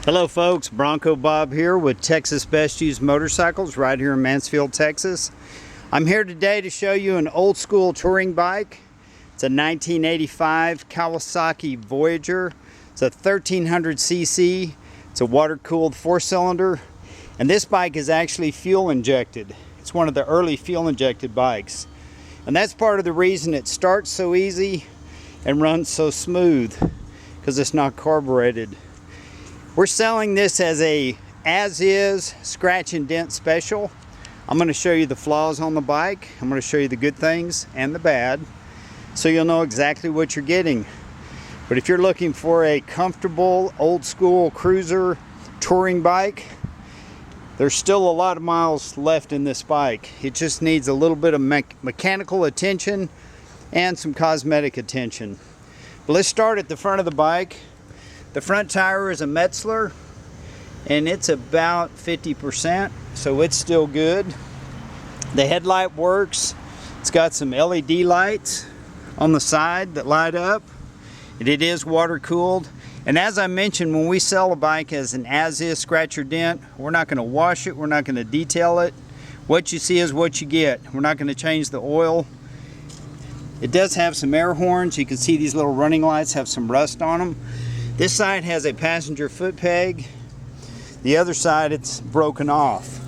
Hello folks, Bronco Bob here with Texas Best Used Motorcycles right here in Mansfield, Texas. I'm here today to show you an old school touring bike. It's a 1985 Kawasaki Voyager. It's a 1300cc. It's a water-cooled 4-cylinder. And this bike is actually fuel injected. It's one of the early fuel injected bikes. And that's part of the reason it starts so easy and runs so smooth, because it's not carbureted. We're selling this as a as-is scratch and dent special. I'm going to show you the flaws on the bike. I'm going to show you the good things and the bad, so you'll know exactly what you're getting. But if you're looking for a comfortable old school cruiser touring bike, there's still a lot of miles left in this bike. It just needs a little bit of mechanical attention and some cosmetic attention. But let's start at the front of the bike. The front tire is a Metzler, and it's about 50%, so it's still good. The headlight works. It's got some LED lights on the side that light up, and it is water cooled. And as I mentioned, when we sell a bike as an as-is scratch or dent, we're not going to wash it, we're not going to detail it. What you see is what you get. We're not going to change the oil. It does have some air horns. You can see these little running lights have some rust on them. This side has a passenger foot peg. The other side, it's broken off.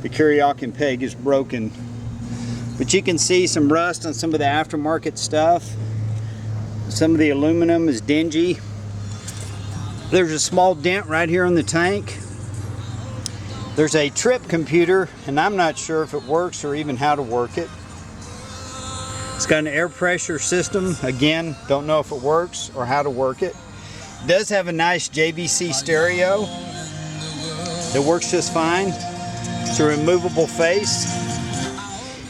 The Kawasaki peg is broken. But you can see some rust on some of the aftermarket stuff. Some of the aluminum is dingy. There's a small dent right here in the tank. There's a trip computer, and I'm not sure if it works or even how to work it. It's got an air pressure system. Again, don't know if it works or how to work it. It does have a nice JVC stereo that works just fine. It's a removable face.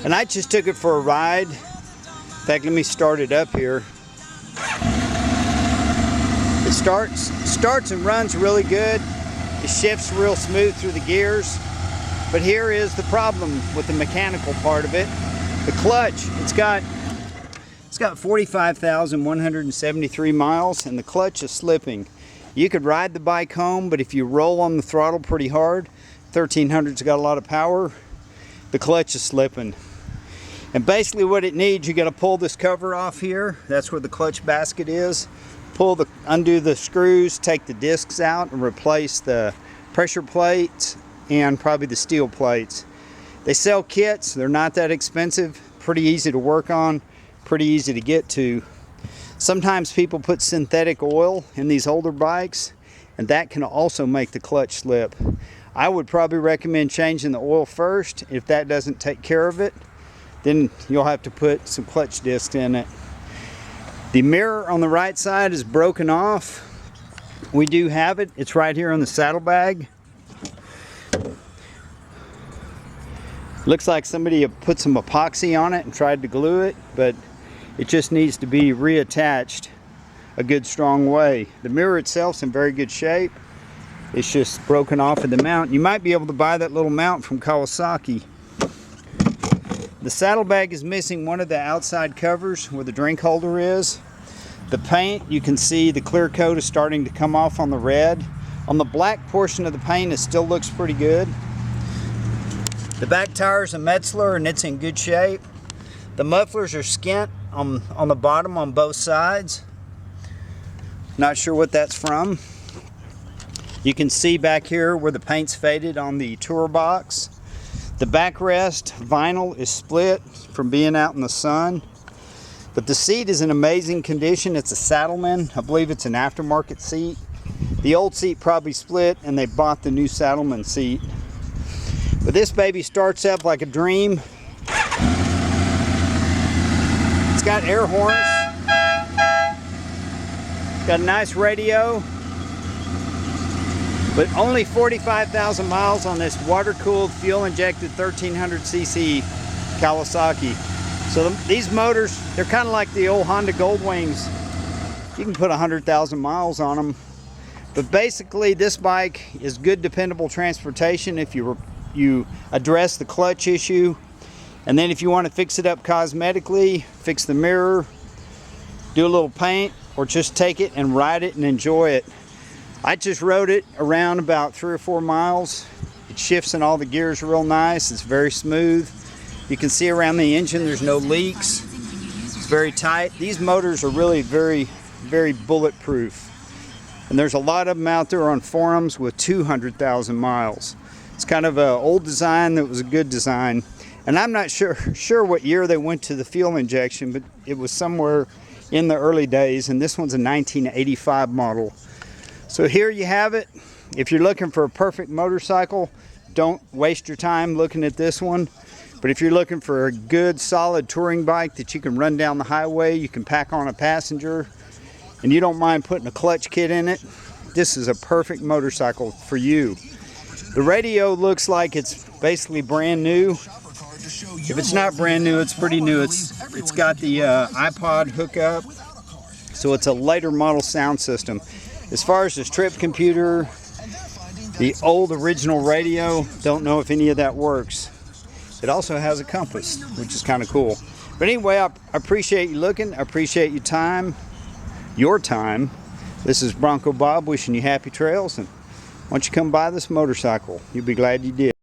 And I just took it for a ride. In fact, let me start it up here. It starts and runs really good. It shifts real smooth through the gears. But here is the problem with the mechanical part of it. The clutch, it's got 45,173 miles, and the clutch is slipping. You could ride the bike home, but if you roll on the throttle pretty hard, 1300's got a lot of power, the clutch is slipping. And basically what it needs, you got to pull this cover off here. That's where the clutch basket is. Undo the screws, take the discs out, and replace the pressure plates and probably the steel plates. They sell kits. They're not that expensive, pretty easy to work on, pretty easy to get to. Sometimes people put synthetic oil in these older bikes, and that can also make the clutch slip. I would probably recommend changing the oil first. If that doesn't take care of it, then you'll have to put some clutch discs in it. The mirror on the right side is broken off. We do have it. It's right here on the saddlebag. Looks like somebody put some epoxy on it and tried to glue it, but it just needs to be reattached a good strong way. The mirror itself's in very good shape. It's just broken off of the mount. You might be able to buy that little mount from Kawasaki. The saddlebag is missing one of the outside covers where the drink holder is. The paint, you can see the clear coat is starting to come off on the red. On the black portion of the paint, it still looks pretty good. The back tire is a Metzler, and it's in good shape. The mufflers are skint on the bottom on both sides. Not sure what that's from. You can see back here where the paint's faded on the tour box. The backrest vinyl is split from being out in the sun. But the seat is in amazing condition. It's a Saddleman. I believe it's an aftermarket seat. The old seat probably split, and they bought the new Saddleman seat. But this baby starts up like a dream. It's got air horns. It's got a nice radio. But only 45,000 miles on this water-cooled, fuel-injected 1300cc Kawasaki. So these motors, they're kind of like the old Honda Goldwings. You can put 100,000 miles on them. But basically, this bike is good, dependable transportation if you address the clutch issue. And then if you want to fix it up cosmetically, fix the mirror, do a little paint, or just take it and ride it and enjoy it. I just rode it around about 3 or 4 miles. It shifts in all the gears real nice. It's very smooth. You can see around the engine there's no leaks. It's very tight. These motors are really very bulletproof. And there's a lot of them out there on forums with 200,000 miles. It's kind of an old design that was a good design. And I'm not sure what year they went to the fuel injection, but it was somewhere in the early days, and this one's a 1985 model. So here you have it. If you're looking for a perfect motorcycle, don't waste your time looking at this one. But if you're looking for a good solid touring bike that you can run down the highway, you can pack on a passenger, and you don't mind putting a clutch kit in it, this is a perfect motorcycle for you. The radio looks like it's basically brand new. If it's not brand new, it's pretty new. It's got the iPod hookup, so it's a later model sound system. As far as this trip computer, the old original radio, don't know if any of that works. It also has a compass, which is kind of cool. But anyway, I appreciate you looking. I appreciate your time. This is Bronco Bob wishing you happy trails, and why don't you come buy this motorcycle? You'll be glad you did.